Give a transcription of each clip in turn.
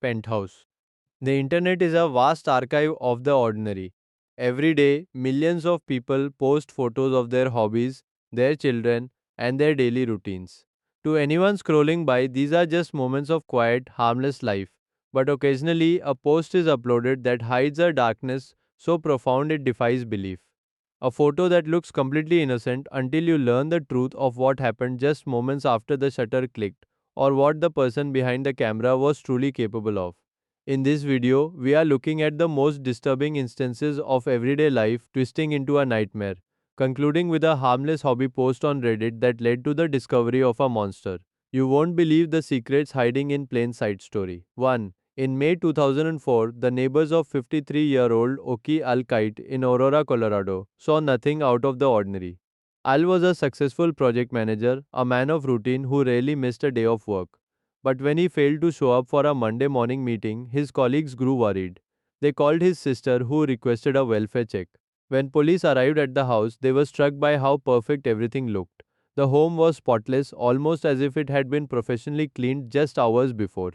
Penthouse. The internet is a vast archive of the ordinary. Every day, millions of people post photos of their hobbies, their children, and their daily routines. To anyone scrolling by, these are just moments of quiet, harmless life. But occasionally, a post is uploaded that hides a darkness so profound it defies belief. A photo that looks completely innocent until you learn the truth of what happened just moments after the shutter clicked, or what the person behind the camera was truly capable of. In this video, we are looking at the most disturbing instances of everyday life twisting into a nightmare, concluding with a harmless hobby post on Reddit that led to the discovery of a monster. You won't believe the secrets hiding in plain sight story. 1. In May 2004, the neighbors of 53-year-old Oki Al-Kite in Aurora, Colorado, saw nothing out of the ordinary. Al was a successful project manager, a man of routine who rarely missed a day of work. But when he failed to show up for a Monday morning meeting, his colleagues grew worried. They called his sister, who requested a welfare check. When police arrived at the house, they were struck by how perfect everything looked. The home was spotless, almost as if it had been professionally cleaned just hours before.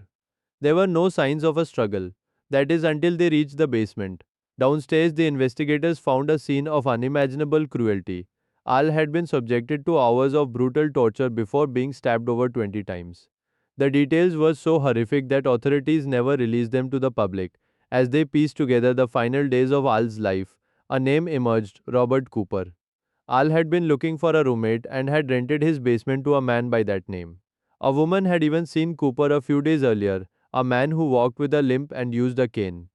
There were no signs of a struggle. That is, until they reached the basement. Downstairs, the investigators found a scene of unimaginable cruelty. Al had been subjected to hours of brutal torture before being stabbed over 20 times. The details were so horrific that authorities never released them to the public. As they pieced together the final days of Al's life, a name emerged: Robert Cooper. Al had been looking for a roommate and had rented his basement to a man by that name. A woman had even seen Cooper a few days earlier, a man who walked with a limp and used a cane.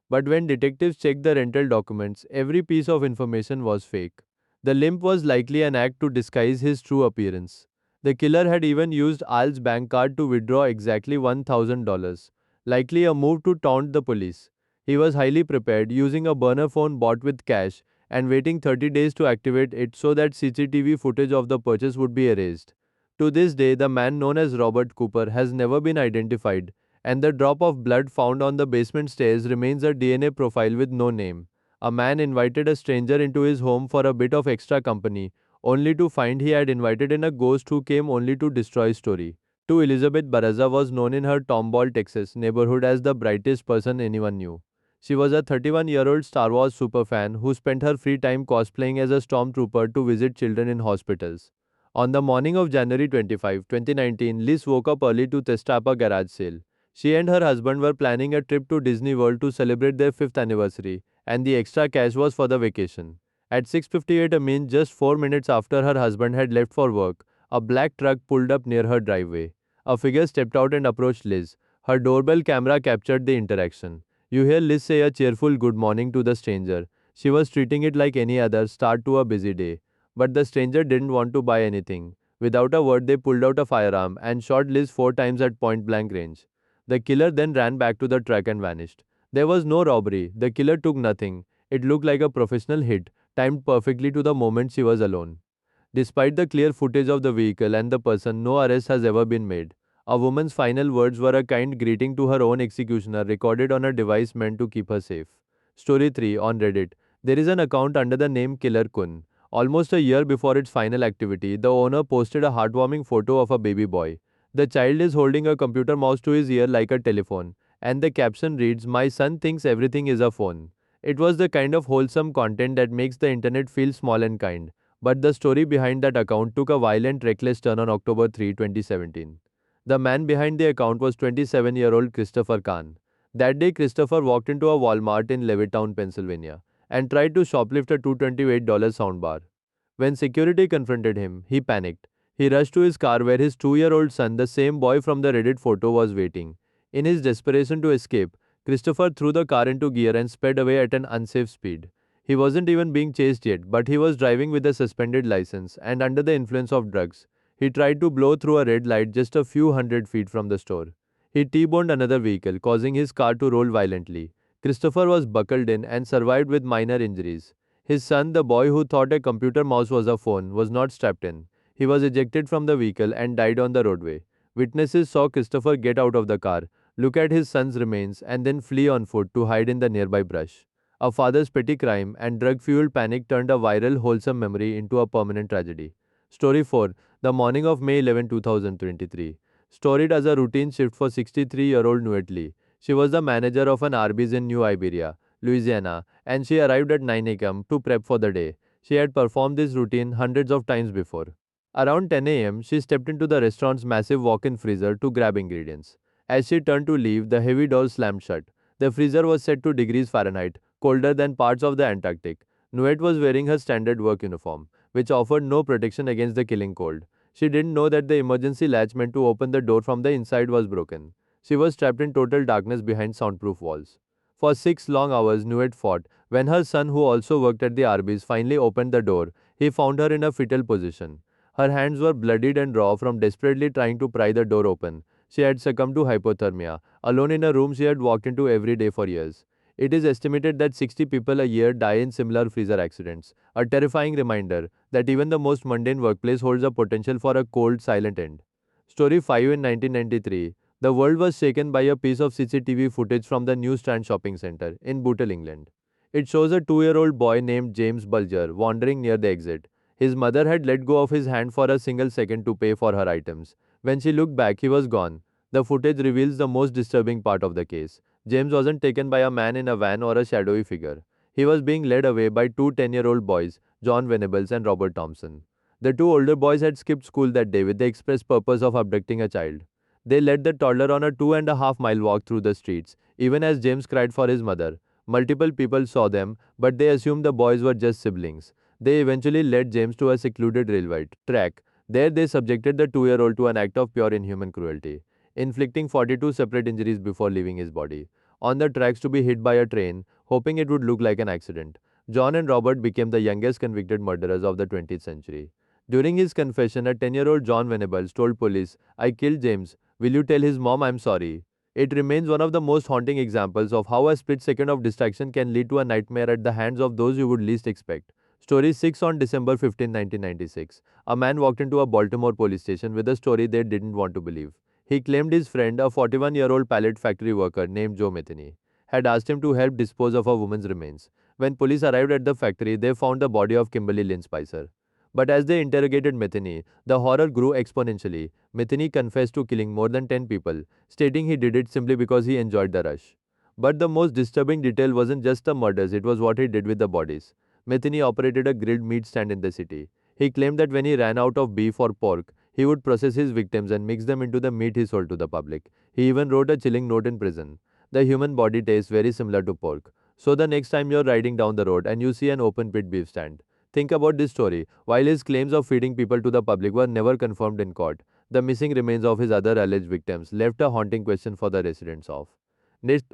But when detectives checked the rental documents, every piece of information was fake. The limp was likely an act to disguise his true appearance. The killer had even used Al's bank card to withdraw exactly $1,000, likely a move to taunt the police. He was highly prepared, using a burner phone bought with cash and waiting 30 days to activate it so that CCTV footage of the purchase would be erased. To this day, the man known as Robert Cooper has never been identified, and the drop of blood found on the basement stairs remains a DNA profile with no name. A man invited a stranger into his home for a bit of extra company, only to find he had invited in a ghost who came only to destroy his story. 2. Elizabeth Barraza was known in her Tomball, Texas neighborhood as the brightest person anyone knew. She was a 31-year-old Star Wars superfan who spent her free time cosplaying as a stormtrooper to visit children in hospitals. On the morning of January 25, 2019, Liz woke up early to test up a garage sale. She and her husband were planning a trip to Disney World to celebrate their 5th anniversary, and the extra cash was for the vacation. At 6:58 am, just 4 minutes after her husband had left for work, a black truck pulled up near her driveway. A figure stepped out and approached Liz. Her doorbell camera captured the interaction. You hear Liz say a cheerful good morning to the stranger. She was treating it like any other start to a busy day. But the stranger didn't want to buy anything. Without a word, they pulled out a firearm and shot Liz 4 times at point blank range. The killer then ran back to the truck and vanished. There was no robbery. The killer took nothing. It looked like a professional hit, timed perfectly to the moment she was alone. Despite the clear footage of the vehicle and the person, no arrest has ever been made. A woman's final words were a kind greeting to her own executioner, recorded on a device meant to keep her safe. Story 3 on Reddit. There is an account under the name Killer Kun. Almost a year before its final activity, the owner posted a heartwarming photo of a baby boy. The child is holding a computer mouse to his ear like a telephone, and the caption reads, "My son thinks everything is a phone." It was the kind of wholesome content that makes the internet feel small and kind. But the story behind that account took a violent, reckless turn on October 3, 2017. The man behind the account was 27-year-old Christopher Kahn. That day, Christopher walked into a Walmart in Levittown, Pennsylvania, and tried to shoplift a $228 soundbar. When security confronted him, he panicked. He rushed to his car where his 2-year-old son, the same boy from the Reddit photo, was waiting. In his desperation to escape, Christopher threw the car into gear and sped away at an unsafe speed. He wasn't even being chased yet, but he was driving with a suspended license and under the influence of drugs. He tried to blow through a red light just a few hundred feet from the store. He T-boned another vehicle, causing his car to roll violently. Christopher was buckled in and survived with minor injuries. His son, the boy who thought a computer mouse was a phone, was not strapped in. He was ejected from the vehicle and died on the roadway. Witnesses saw Christopher get out of the car, look at his son's remains, and then flee on foot to hide in the nearby brush. A father's petty crime and drug-fueled panic turned a viral, wholesome memory into a permanent tragedy. Story 4. The morning of May 11, 2023. Storied as a routine shift for 63-year-old Nuet Lee. She was the manager of an Arby's in New Iberia, Louisiana, and she arrived at 9 a.m. to prep for the day. She had performed this routine hundreds of times before. Around 10 a.m., she stepped into the restaurant's massive walk in freezer to grab ingredients. As she turned to leave, the heavy door slammed shut. The freezer was set to degrees Fahrenheit, colder than parts of the Antarctic. Nuet was wearing her standard work uniform, which offered no protection against the killing cold. She didn't know that the emergency latch meant to open the door from the inside was broken. She was trapped in total darkness behind soundproof walls. For 6 long hours, Nuet fought. When her son, who also worked at the Arby's, finally opened the door, he found her in a fetal position. Her hands were bloodied and raw from desperately trying to pry the door open. She had succumbed to hypothermia, alone in a room she had walked into every day for years. It is estimated that 60 people a year die in similar freezer accidents, a terrifying reminder that even the most mundane workplace holds a potential for a cold, silent end. Story 5. In 1993, the world was shaken by a piece of CCTV footage from the New Strand shopping centre in Bootle, England. It shows a 2-year-old boy named James Bulger wandering near the exit. His mother had let go of his hand for a single second to pay for her items. When she looked back, he was gone. The footage reveals the most disturbing part of the case. James wasn't taken by a man in a van or a shadowy figure. He was being led away by two 10-year-old boys, John Venables and Robert Thompson. The two older boys had skipped school that day with the express purpose of abducting a child. They led the toddler on a 2.5 mile walk through the streets, even as James cried for his mother. Multiple people saw them, but they assumed the boys were just siblings. They eventually led James to a secluded railway track. There they subjected the 2-year-old to an act of pure inhuman cruelty, inflicting 42 separate injuries before leaving his body. On the tracks to be hit by a train, hoping it would look like an accident. John and Robert became the youngest convicted murderers of the 20th century. During his confession, a 10-year-old John Venables told police, "I killed James. Will you tell his mom I'm sorry?" It remains one of the most haunting examples of how a split second of distraction can lead to a nightmare at the hands of those you would least expect. Story 6. On December 15, 1996, a man walked into a Baltimore police station with a story they didn't want to believe. He claimed his friend, a 41-year-old pallet factory worker named Joe Metheny, had asked him to help dispose of a woman's remains. When police arrived at the factory, they found the body of Kimberly Lynn Spicer. But as they interrogated Metheny, the horror grew exponentially. Metheny confessed to killing more than 10 people, stating he did it simply because he enjoyed the rush. But the most disturbing detail wasn't just the murders, it was what he did with the bodies. Metheny operated a grilled meat stand in the city. He claimed that when he ran out of beef or pork, he would process his victims and mix them into the meat he sold to the public. He even wrote a chilling note in prison. The human body tastes very similar to pork. So the next time you're riding down the road and you see an open pit beef stand, think about this story. While his claims of feeding people to the public were never confirmed in court, the missing remains of his other alleged victims left a haunting question for the residents of. Next,